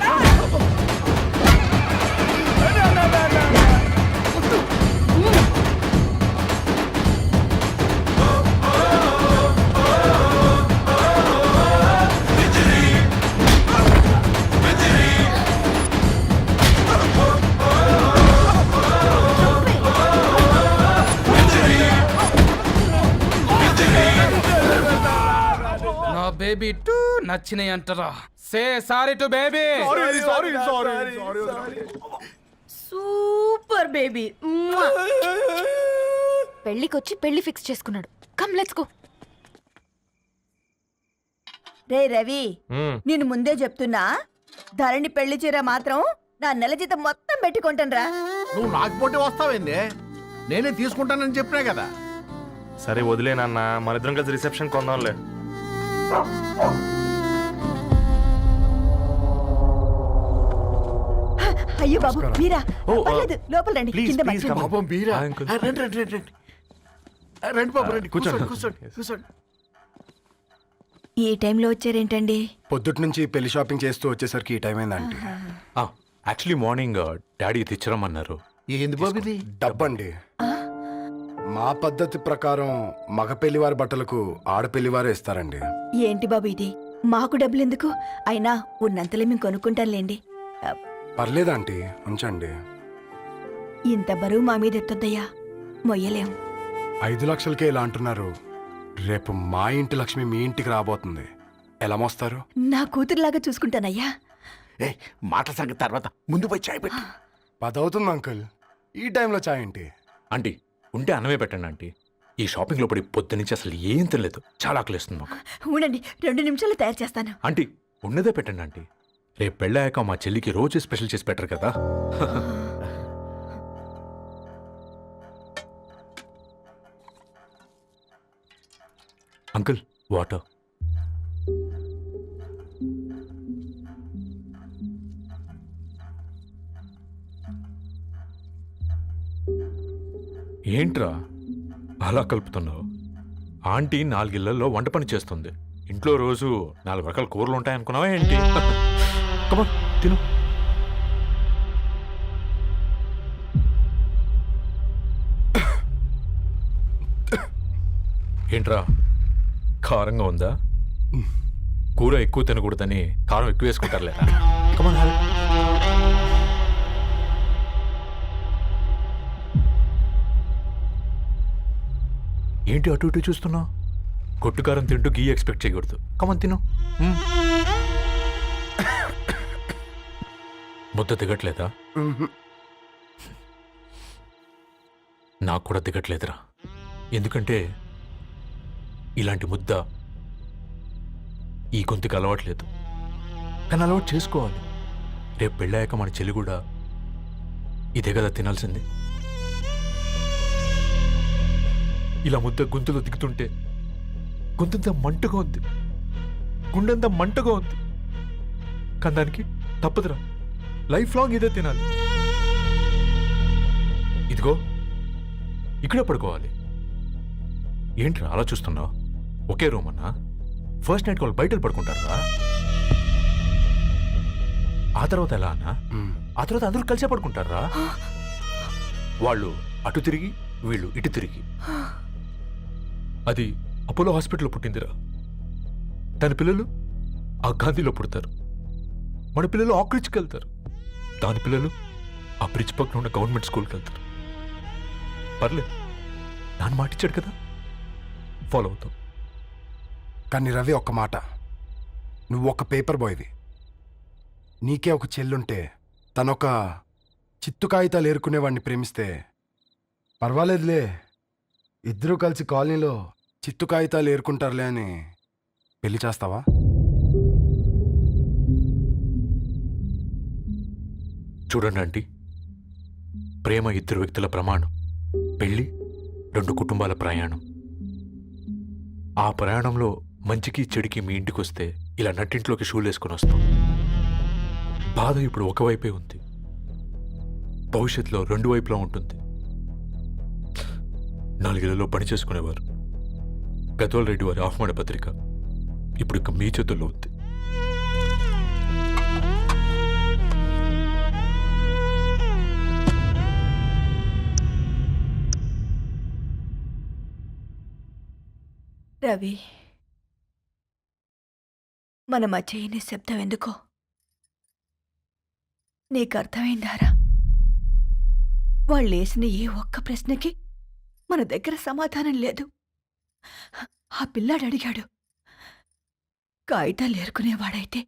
నా బేబీ టూ నచ్చినాయి అంటారా? Say sorry to baby. Super baby. పెళ్ళికొచ్చి పెళ్లి ఫిక్స్ చేసుకున్నాడు. Come let's go. రే రవి, నేను ముందే చెప్తున్నా, ధరణి పెళ్లి చీర మాత్రం నా నెల జీతం మొత్తం పెట్టుకుంటాను. నువ్వు నాకు పోటీ వస్తావేంది? నేనే తీసుకుంటానని చెప్పినా కదా. సరే వదిలేనన్న, మన ఇద్దరం కలిసి రిసెప్షన్ కొందాంలే. అయ్యో బాబు మీరా? పర్లేదు, లోపల రండి. కింద మర్చిపోయాను. పాపం మీరా? అంకుల్. రండి రండి రండి రండి. రండి బాబు రండి. కూర్చోండి కూర్చోండి కూర్చోండి. ఈ టైంలో వచ్చారేంటండి? పొద్దుటి నుంచి పెళ్లి షాపింగ్ చేస్తూ వచ్చేసరికి ఈ టైం అయిందండి. యాక్చువల్లీ మార్నింగ్ డాడీ తెచ్చరమన్నారు. ఏంది బాబు ఇది? డబ్బండి. మా పద్ధతి ప్రకారం మగ పెళ్లివారి బట్టలకు ఆడపెళ్లివారే ఇస్తారండి. ఏంటి బాబు ఇది? మాకు డబ్బులు ఎందుకు? అయినా ఉన్నంతలే మేము కొనుక్కుంటాంలేండి. పర్లేదంటీ, ఉంచండి. ఇంత బరువు మా మీద ఎత్తొద్దయ్యా, మొయ్యలేం. 5 లక్షలకే ఇలా అంటున్నారు. రేపు మా ఇంటి లక్ష్మి మీ ఇంటికి రాబోతుంది. ఎలా మోస్తారు? నా కూతురులాగా చూసుకుంటానయ్యా. మాటల సంగతి తర్వాత, ముందు పోయి చాయ్ పెట్టి. 10 అవుతుంది అంకుల్, ఈ టైంలో చాయ్ ఏంటి? ఆంటీ ఉంటే అన్నమే పెట్టండి ఆంటీ. ఈ షాపింగ్లో పడి పొద్దు నుంచి అసలు ఏం తెలియదు. చాలా ఆకలిస్తుంది మాకు. ఉండండి 2 నిమిషాలు తయారు చేస్తాను. ఆంటీ ఉన్నదే పెట్టండి ఆంటీ. రేపు పెళ్ళాక మా చెల్లికి రోజు స్పెషల్ చేసి పెట్టరు కదా. Uncle water. ఏంట్రా అలా కలుపుతున్నావు? ఆంటీ 4 ఇళ్లలో వంట పని చేస్తుంది. ఇంట్లో రోజు 4 రకాల కూరలు ఉంటాయనుకున్నావా ఏంటి? కమా తిను. ఏంట్రా కారంగా ఉందా? కూర ఎక్కువ తినకూడదని కారం ఎక్కువ వేసుకుంటారులేరా. కమా ఏంటి అటు ఇటు చూస్తున్నావు? కొట్టుకారం తింటూ గీ ఎక్స్పెక్ట్ చేయకూడదు. కమన్ తిను. ముద్ద దిగట్లేదా? నాకు కూడా దిగట్లేదురా. ఎందుకంటే ఇలాంటి ముద్ద ఈ గొంతుకి అలవాట్లేదు. కానీ అలవాటు చేసుకోవాలి. రేపు పెళ్ళాక మన చెల్లి కూడా ఇదే కదా తినాల్సింది. ఇలా ముద్ద గొంతులో దిగుతుంటే గొంతంతా మంటగా ఉంది, గుండెంతా మంటగా ఉంది. కానీ దానికి తప్పదురా, లైఫ్ లాంగ్ ఇదే తినాలి. ఇదిగో ఇక్కడే పడుకోవాలి. ఏంట్రా అలా చూస్తున్నావు? ఒకే రూమ్ అన్నా? ఫస్ట్ నైట్ వాళ్ళు బయట పడుకుంటారా? ఆ తర్వాత ఎలా అన్నా? ఆ తర్వాత అందరూ కలిసే పడుకుంటారా? వాళ్ళు అటు తిరిగి వీళ్ళు ఇటు తిరిగి. అది అపోలో హాస్పిటల్లో పుట్టిందిరా. దాని పిల్లలు ఆ గాంధీలో పుడతారు. మన పిల్లలు ఆ బ్రిడ్జ్కి వెళ్తారు. దాని పిల్లలు ఆ బ్రిడ్జ్ పక్కన ఉన్న గవర్నమెంట్ స్కూల్కి వెళ్తారు. పర్లేదు, నాన్న మాట ఇచ్చాడు కదా, ఫాలో అవుతాం. కానీ రవి ఒక్క మాట, నువ్వు ఒక పేపర్ బాయ్వి. నీకే ఒక చెల్లుంటే తనొక చిత్తు కాగితాలు ఏరుకునేవాడిని ప్రేమిస్తే పర్వాలేదులే, ఇద్దరూ కలిసి కాలనీలో చిత్తు కాగితాలు ఏరుకుంటారులే అని పెళ్లి చేస్తావా? చూడండి ఆంటీ, ప్రేమ 2 వ్యక్తుల ప్రమాణం, పెళ్లి 2 కుటుంబాల ప్రయాణం. ఆ ప్రయాణంలో మంచికి చెడుకి మీ ఇంటికి వస్తే ఇలా నట్టింట్లోకి షూలు వేసుకుని వస్తాం. బాధ ఇప్పుడు ఒకవైపే ఉంది, భవిష్యత్తులో 2 వైపులా ఉంటుంది. 4 ఇళ్లలో పని చేసుకునేవారు గద్వాల్ రెడ్డి వారి ఆహ్వాన పత్రిక ఇప్పుడు ఇక మీ చేతుల్లో ఉంది. రవి, మన మధ్య ఈ నిశ్శబ్దం ఎందుకో నీకు అర్థమైందారా? వాళ్ళు వేసిన ఏ ఒక్క ప్రశ్నకి మన దగ్గర సమాధానం లేదు. ఆ పిల్లాడు అడిగాడు, కాగితాలు ఏరుకునేవాడైతే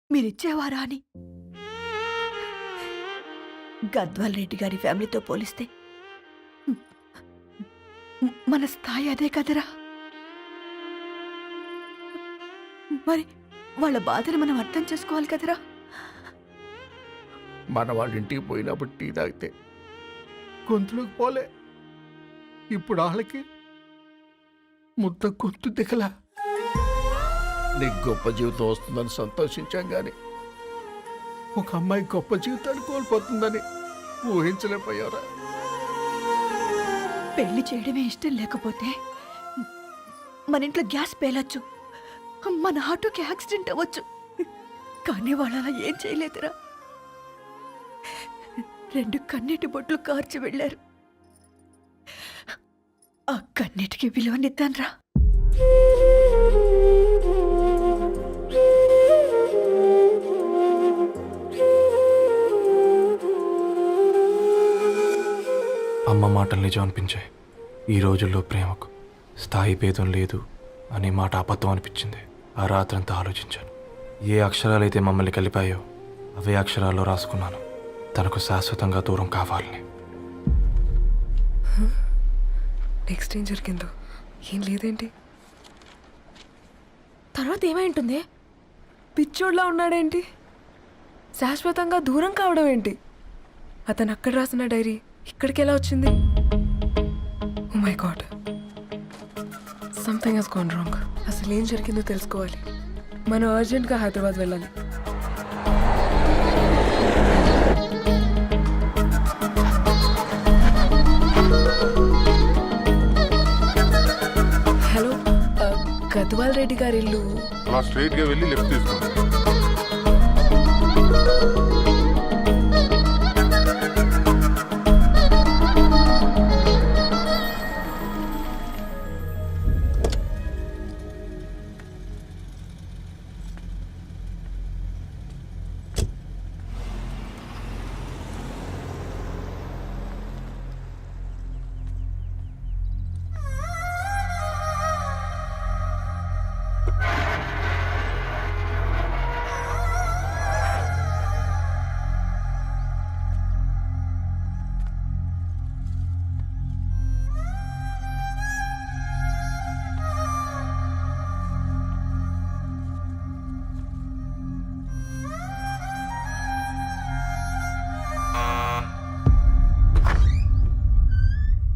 మీరిచ్చేవారా అని. గద్వాల్ రెడ్డి గారి ఫ్యామిలీతో పోలిస్తే మన స్థాయి అదే కదరా. మరి వాళ్ళ బాధను మనం అర్థం చేసుకోవాలి కదరా. మన వాళ్ళ ఇంటికి పోయినప్పుడు టీ తాగితే గొంతులోకి పోలే, ఇప్పుడు వాళ్ళకి ముద్ద గొంతు దిగలా. నీకు గొప్ప జీవితం వస్తుందని సంతోషించాం కానీ ఒక అమ్మాయి గొప్ప జీవితాన్ని కోల్పోతుందని ఊహించలేకపోయారా? పెళ్లి చేయడమే ఇష్టం లేకపోతే మన ఇంట్లో గ్యాస్ పేలొచ్చు, మన ఆటోకి యాక్సిడెంట్ అవ్వచ్చు. కానీ వాళ్ళు అలా ఏం చేయలేదురా. 2 కన్నీటి బొట్లు కార్చి వెళ్ళారు. ఆ కన్నీటికి విలువనిద్దాన్రా. అమ్మ మాటలు నిజం అనిపించాయి. ఈ రోజుల్లో ప్రేమకు స్థాయి భేదం లేదు అనే మాట అబద్ధం అనిపించింది. ఆ రాత్రంతా ఆలోచించాను. ఏ అక్షరాలైతే మమ్మల్ని కలిపాయో అవే అక్షరాల్లో రాసుకున్నాను, తనకు శాశ్వతంగా దూరం కావాలని. నెక్స్ట్ ఏం జరిగిందో ఏం లేదేంటి? తర్వాత ఏమై ఉంటుంది? పిచ్చోడ్లా ఉన్నాడేంటి? శాశ్వతంగా దూరం కావడం ఏంటి? అతను అక్కడ రాసిన డైరీ ఇక్కడికి ఎలా వచ్చింది? Oh my God, something has gone wrong. అసలు ఏం జరిగిందో తెలుసుకోవాలి. మనం అర్జెంట్గా హైదరాబాద్ వెళ్ళాలి. హలో, గద్వాల్ రెడ్డి గారి ఇల్లు అలా స్ట్రైట్గా వెళ్ళి లెఫ్ట్ తీసుకోండి.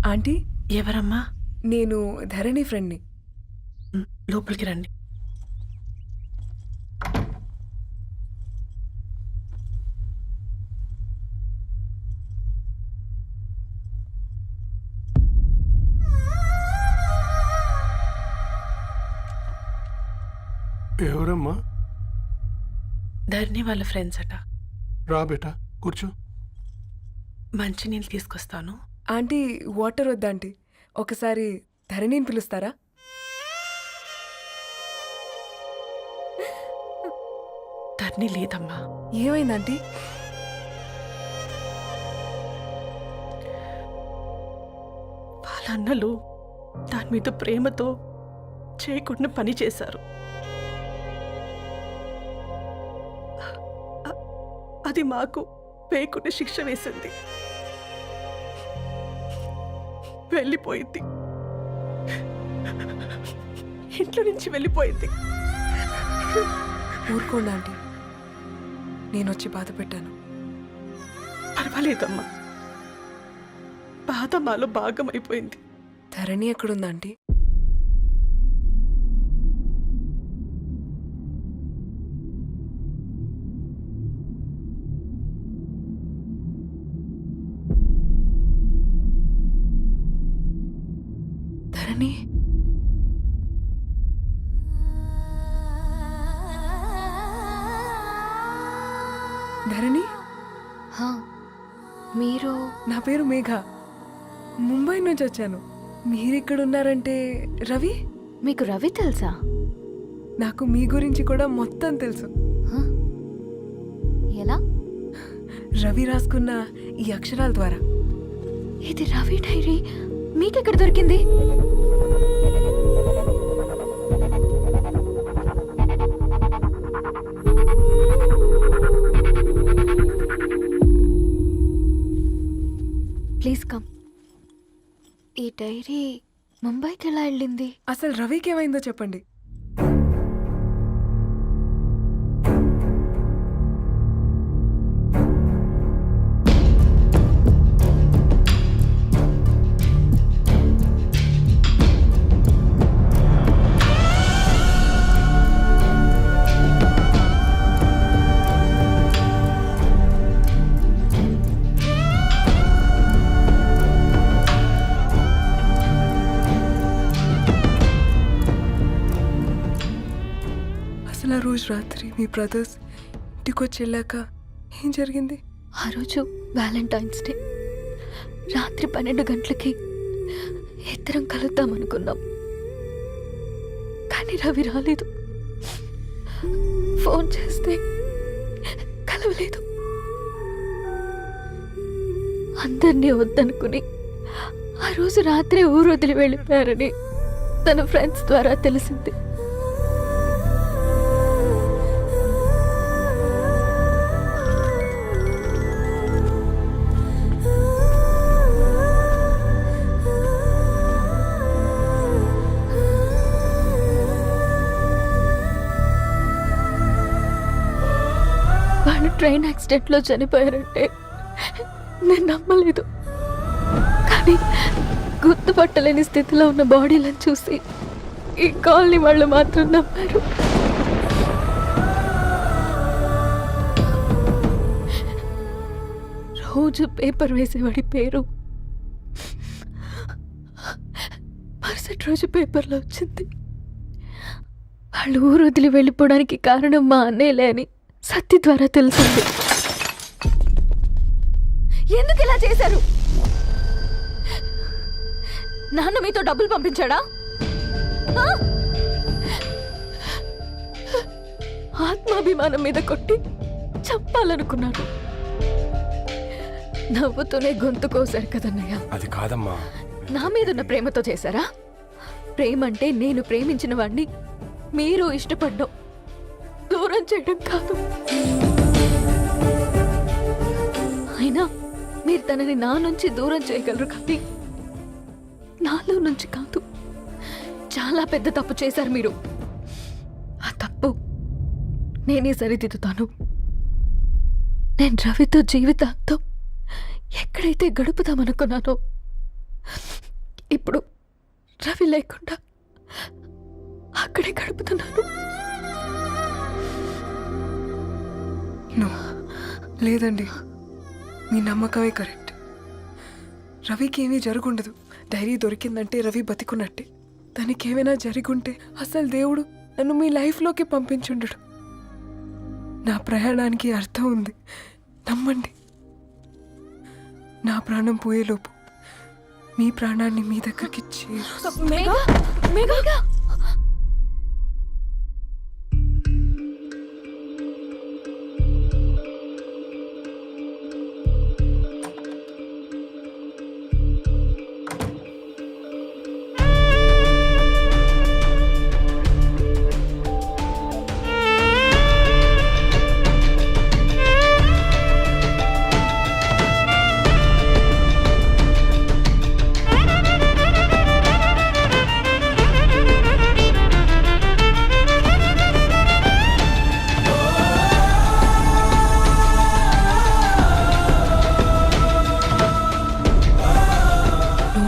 ఆంటీ, ఎవరమ్మా? నేను ధరణి ఫ్రెండ్ని. లోపలికి రండి. ఎవరమ్మా? ధరణి వాళ్ళ ఫ్రెండ్స్ అట. రా బేటా, కూర్చో. మంచినీళ్ళు తీసుకొస్తాను. ఆంటీ, వాటర్ వద్దా ఆంటీ? ఒకసారి ధరణిని పిలుస్తారా? ధరణి లేదమ్మా. ఏమైంది ఆంటీ? వాళ్ళ అన్నలు దాని మీద ప్రేమతో చేయకుండా పని చేశారు. అది మాకు వేయకుండా శిక్ష వేసింది. వెళ్ళిపోయింది, ఇంట్లో నుంచి వెళ్ళిపోయింది. ఊరుకోండి ఆంటీ, నేను వచ్చి బాధ పెట్టాను. పర్వాలేదమ్మా, బాధ మాలో భాగం అయిపోయింది. ధరణి ఎక్కడుందా ఆంటీ? ధరణి, ధరణి, మీరు? నా పేరు మేఘ, ముంబై నుంచి వచ్చాను. మీరిక్కడ ఉన్నారంటే రవి? మీకు రవి తెలుసా? నాకు మీ గురించి కూడా మొత్తం తెలుసు. ఎలా? రవి రాసుకున్న ఈ అక్షరాల ద్వారా. ఇది రవి డైరీ మీకెక్కడ దొరికింది? Please come. ఈ డైరీ ముంబైకి ఎలా వెళ్ళింది? అసలు రవికి ఏమైందో చెప్పండి. అసలు ఆ రోజు రాత్రి మీ బ్రదర్స్ ఇంటికి వచ్చి వెళ్ళాక ఏం జరిగింది? ఆ రోజు వ్యాలంటైన్స్ డే రాత్రి 12 గంటలకి ఇద్దరం కలుద్దాం అనుకున్నాం. కానీ రవి రాలేదు. ఫోన్ చేస్తే కలవలేదు. అందరినీ వద్దనుకుని ఆ రోజు రాత్రి ఊరు వదిలి వెళ్ళిపోయారని తన ఫ్రెండ్స్ ద్వారా తెలిసింది. ట్రైన్ యాక్సిడెంట్లో చనిపోయారంటే నేను నమ్మలేదు. కానీ గుర్తుపట్టలేని స్థితిలో ఉన్న బాడీలను చూసి ఈ కాలనీ వాళ్ళు మాత్రం నమ్మారు. రోజు పేపర్ వేసేవాడి పేరు మరుసటి రోజు పేపర్లో వచ్చింది. వాళ్ళు ఊరు వదిలి వెళ్ళిపోవడానికి కారణం మా అన్నయ్యలే అని సత్తి ద్వారా తెలిసింది. ఎందుకు ఇలా చేశారు? నాన్న మీతో డబ్బులు పంపించాడా? ఆత్మాభిమానం మీద కొట్టి చంపాలనుకున్నాను. నవ్వుతూనే గొంతు కోసారు కదన్నయ్య. అది కాదమ్మా. నా మీదున్న ప్రేమతో చేశారా? ప్రేమ అంటే నేను ప్రేమించిన వాడిని మీరు ఇష్టపడ్డం, దూరం చేయడం కాదు. అయినా మీరు తనని నా నుంచి దూరం చేయగలరు కానీ నాలో నుంచి కాదు. చాలా పెద్ద తప్పు చేశారు మీరు. ఆ తప్పు నేనే సరిదిద్దుతాను. నేను రవితో జీవితాంతం ఎక్కడైతే గడుపుదామనుకున్నానో ఇప్పుడు రవి లేకుండా అక్కడే గడుపుతున్నాను. లేదండి, మీ నమ్మకమే కరెక్ట్. రవికి ఏమీ జరుగుండదు. డైరీ దొరికిందంటే రవి బతికున్నట్టే. తనకేమైనా జరుగుంటే అసలు దేవుడు నన్ను మీ లైఫ్లోకి పంపించుండడు. నా ప్రయాణానికి అర్థం ఉంది, నమ్మండి. నా ప్రాణం పోయేలోపు మీ ప్రాణాన్ని మీ దగ్గరికి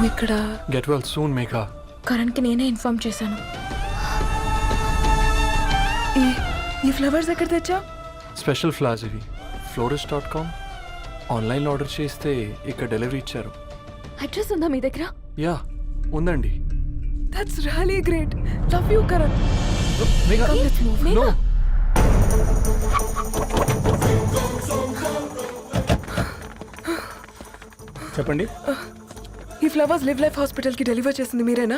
ఇక్కడ గెట్ వెల్ సూన్ మేఘా. కరణ్కి నేనే ఇన్ఫార్మ్ చేశాను. ఈ ఫ్లవర్స్ ఎక్కడ తెచ్చా? స్పెషల్ ఫ్లవర్స్ ఇవి. florist.com ఆన్లైన్లో ఆర్డర్ చేస్తే ఇక్కడ డెలివరీ ఇచ్చారు. అడ్రస్ ఉందా మీ దగ్గర? యా ఉందండి. That's really great. Love you Karan. Megha no. చెప్పండి. ఈ ఫ్లవర్స్ లివ్ లైఫ్ హాస్పిటల్కి డెలివర్ చేసింది మీరేనా?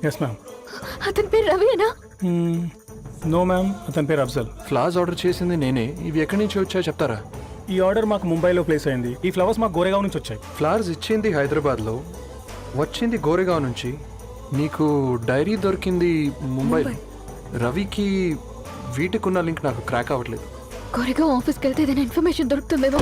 Yes ma'am. అతని పేరు రవియేనా? నో మ్యామ్, అతని పేరు అఫ్జల్. ఫ్లవర్స్ ఆర్డర్ చేసింది నేనే. ఇవి ఎక్కడి నుంచి వచ్చాయో చెప్తారా? ఈ ఆర్డర్ మాకు ముంబైలో ప్లేస్ అయింది. ఈ ఫ్లవర్స్ మాకు గోరేగావ్ నుంచి వచ్చాయి. ఫ్లవర్స్ ఇచ్చింది హైదరాబాద్లో, వచ్చింది గోరేగావ్ నుంచి. నీకు డైరీ దొరికింది ముంబైలో. రవికి వీటికున్న లింక్ నాకు క్రాక్ అవ్వట్లేదు. గోరేగావ్ ఆఫీస్కి వెళ్తే ఏదైనా ఇన్ఫర్మేషన్ దొరుకుతుందేమో.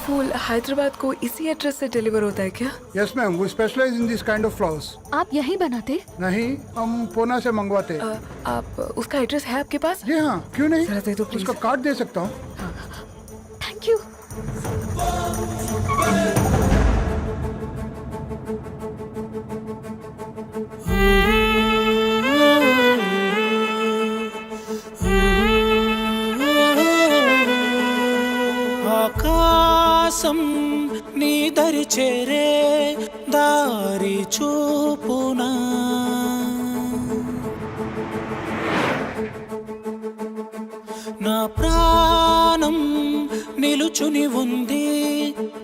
फूल हैदराबाद को इसी एड्रेस से डिलीवर होता है क्या? Yes ma'am, we specialise in this kind of flowers. आप यहीं बनाते? नहीं, हम पूना से मंगवाते. आप उसका एड्रेस है आपके पास? जी हाँ, क्यों नहीं? जरा दे दो प्लीज. उसका कार्ड दे सकता हूँ. Thank you. ఆకాశం నీ దరి చేరే దారి చూపునా, నా ప్రాణం నిలుచుని ఉంది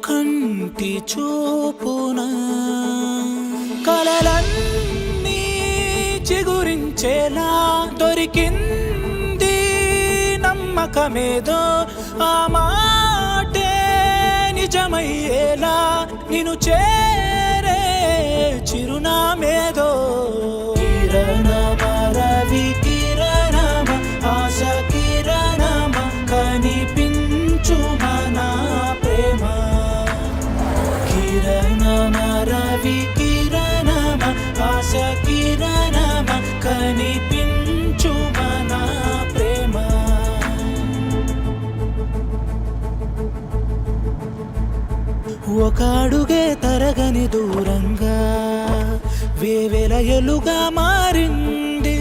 కంటి చూపునా, కలలన్నీ చిగురించేలా దొరికింది నమ్మకమేదో, ఆ మాటే నిజమయ్యేలా నిన్ను చేరే చిరునామేదో. కిరణ మరవి కిరణ ఒక అడుగే తరగని దూరంగా వేవేల ఎలుగా మారింది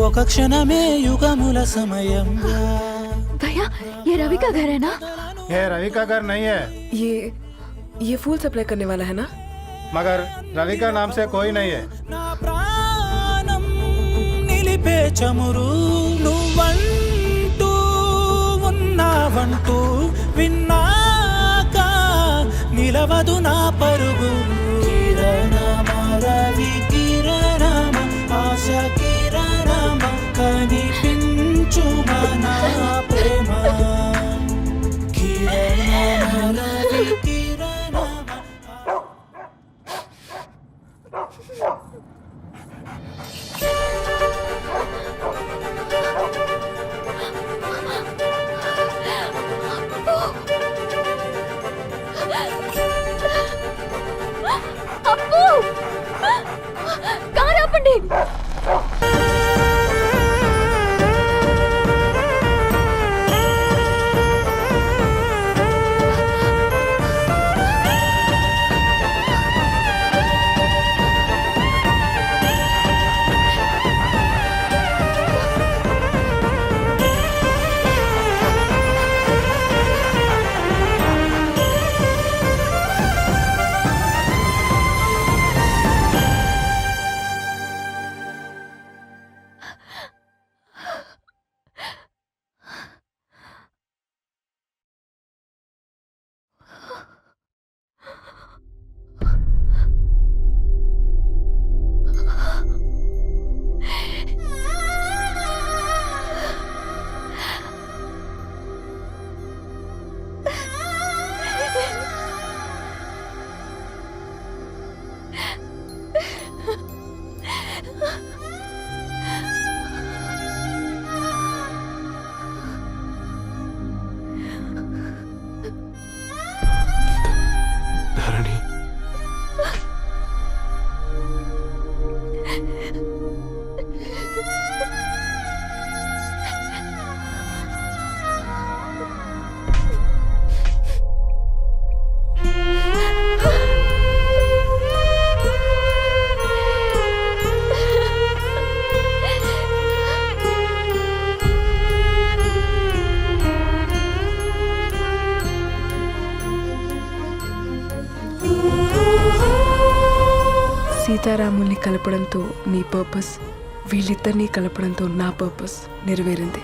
ఒక క్షణమే యుగముల సమయంగా भैया ये रवि का घर है ना? ये रवि का घर नहीं है, ये फूल सप्लाई करने वाला है ना? मगर रवि का नाम से कोई नहीं है। నా ప్రాణం నిలిపే చమురు నువ్వంటూ ఉన్నావంటూ విన్నాక నిలవదు నా పరుగు కిరణమ రవి కిరణమ ఆశ కిరణమ కనిపించుమా నా ప్రేమ కిరణమ రవి కిరణమ అప్పు కారు ఆపండి. ధరణి సీతారాముల్ని కలపడంతో నీ పర్పస్, వీళ్ళిద్దరినీ కలపడంతో నా పర్పస్ నెరవేరింది.